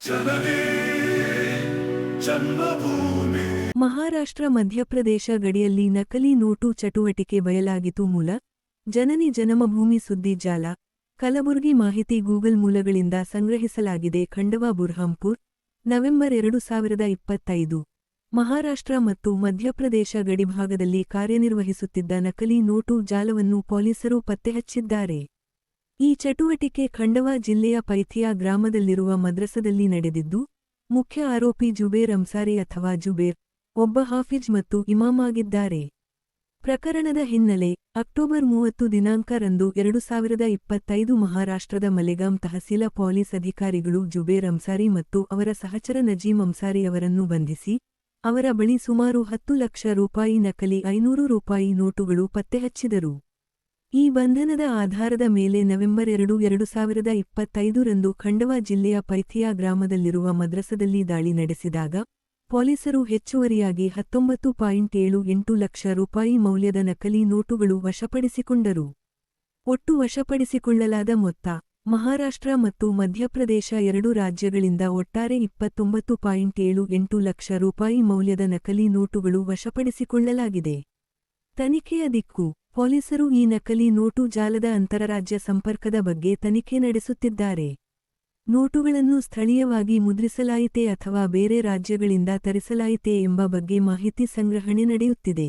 ಜನನಿ ಜನ್ಮಭೂಮಿ. ಮಹಾರಾಷ್ಟ್ರ ಮಧ್ಯಪ್ರದೇಶ ಗಡಿಯಲ್ಲಿ ನಕಲಿ ನೋಟು ಚಟುವಟಿಕೆ ಬಯಲಾಗಿತು. ಮೂಲ ಜನನಿ ಜನ್ಮಭೂಮಿ ಸುದ್ದಿ ಜಾಲ ಕಲಬುರ್ಗಿ. ಮಾಹಿತಿ ಗೂಗಲ್ ಮೂಲಗಳಿಂದ ಸಂಗ್ರಹಿಸಲಾಗಿದೆ. ಖಂಡವಾ ಬುರ್ಹಾಂಪುರ್, ನವೆಂಬರ್ 2025. ಮಹಾರಾಷ್ಟ್ರ ಮತ್ತು ಮಧ್ಯಪ್ರದೇಶ ಗಡಿಭಾಗದಲ್ಲಿ ಕಾರ್ಯನಿರ್ವಹಿಸುತ್ತಿದ್ದ ನಕಲಿ ನೋಟು ಜಾಲವನ್ನು ಪೊಲೀಸರು ಪತ್ತೆಹಚ್ಚಿದ್ದಾರೆ. ಈ ಚಟುವಟಿಕೆ ಖಂಡವಾ ಜಿಲ್ಲೆಯ ಪೈಥಿಯಾ ಗ್ರಾಮದಲ್ಲಿರುವ ಮದ್ರಸದಲ್ಲಿ ನಡೆದಿದ್ದು, ಮುಖ್ಯ ಆರೋಪಿ ಜುಬೇರ್ ಅಂಸಾರಿ ಅಥವಾ ಜುಬೇರ್ ಒಬ್ಬ ಹಾಫಿಜ್ ಮತ್ತು ಇಮಾಮ್ ಆಗಿದ್ದಾರೆ. ಪ್ರಕರಣದ ಹಿನ್ನೆಲೆ ಅಕ್ಟೋಬರ್ 30 ದಿನಾಂಕರಂದು 2025 ಮಹಾರಾಷ್ಟ್ರದ ಮಲೆಗಾಂ ತಹಸೀಲ ಪೊಲೀಸ್ ಅಧಿಕಾರಿಗಳು ಜುಬೇರ್ ಅಂಸಾರಿ ಮತ್ತು ಅವರ ಸಹಚರ ನಜೀಮ್ ಅಂಸಾರಿ ಅವರನ್ನು ಬಂಧಿಸಿ, ಅವರ ಬಳಿ ಸುಮಾರು 10 ಲಕ್ಷ ರೂಪಾಯಿ ನಕಲಿ 500 ರೂಪಾಯಿ ನೋಟುಗಳು ಪತ್ತೆಹಚ್ಚಿದರು. ಈ ಬಂಧನದ ಆಧಾರದ ಮೇಲೆ ನವೆಂಬರ್ 2, 2025ರಂದು ಖಂಡವಾ ಜಿಲ್ಲೆಯ ಪೈಥಿಯಾ ಗ್ರಾಮದಲ್ಲಿರುವ ಮದ್ರಸದಲ್ಲಿ ದಾಳಿ ನಡೆಸಿದಾಗ ಪೊಲೀಸರು ಹೆಚ್ಚುವರಿಯಾಗಿ 19.78 ಲಕ್ಷ ರೂಪಾಯಿ ಮೌಲ್ಯದ ನಕಲಿ ನೋಟುಗಳು ವಶಪಡಿಸಿಕೊಂಡರು. ಒಟ್ಟು ವಶಪಡಿಸಿಕೊಳ್ಳಲಾದ ಮೊತ್ತ ಮಹಾರಾಷ್ಟ್ರ ಮತ್ತು ಮಧ್ಯಪ್ರದೇಶ ಎರಡೂ ರಾಜ್ಯಗಳಿಂದ ಒಟ್ಟಾರೆ 29.78 ಲಕ್ಷ ರೂಪಾಯಿ ಮೌಲ್ಯದ ನಕಲಿ ನೋಟುಗಳು ವಶಪಡಿಸಿಕೊಳ್ಳಲಾಗಿದೆ. ತನಿಖೆಯ ದಿಕ್ಕು ಪೊಲೀಸರು ಈ ನಕಲಿ ನೋಟು ಜಾಲದ ಅಂತರರಾಜ್ಯ ಸಂಪರ್ಕದ ಬಗ್ಗೆ ತನಿಖೆ ನಡೆಸುತ್ತಿದ್ದಾರೆ. ನೋಟುಗಳನ್ನು ಸ್ಥಳೀಯವಾಗಿ ಮುದ್ರಿಸಲಾಯಿತೇ ಅಥವಾ ಬೇರೆ ರಾಜ್ಯಗಳಿಂದ ತರಿಸಲಾಯಿತೇ ಎಂಬ ಬಗ್ಗೆ ಮಾಹಿತಿ ಸಂಗ್ರಹಣೆ ನಡೆಯುತ್ತಿದೆ.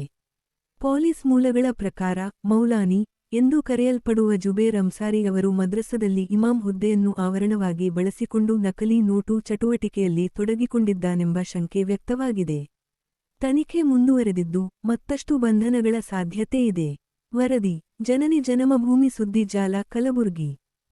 ಪೊಲೀಸ್ ಮೂಲಗಳ ಪ್ರಕಾರ ಮೌಲಾನಿ ಎಂದು ಕರೆಯಲ್ಪಡುವ ಜುಬೇರ್ ಅಂಸಾರಿ ಅವರು ಮದ್ರಸದಲ್ಲಿ ಇಮಾಮ್ ಹುದ್ದೆಯನ್ನು ಆವರಣವಾಗಿ ಬಳಸಿಕೊಂಡು ನಕಲಿ ನೋಟು ಚಟುವಟಿಕೆಯಲ್ಲಿ ತೊಡಗಿಕೊಂಡಿದ್ದಾನೆಂಬ ಶಂಕೆ ವ್ಯಕ್ತವಾಗಿದೆ. ತನಿಖೆ ಮುಂದುವರೆದಿದ್ದು, ಮತ್ತಷ್ಟು ಬಂಧನಗಳ ಸಾಧ್ಯತೆ ಇದೆ. ವರದಿ ಜನನಿ ಜನ್ಮಭೂಮಿ ಸುದ್ದಿ ಜಾಲ ಕಲಬುರ್ಗಿ.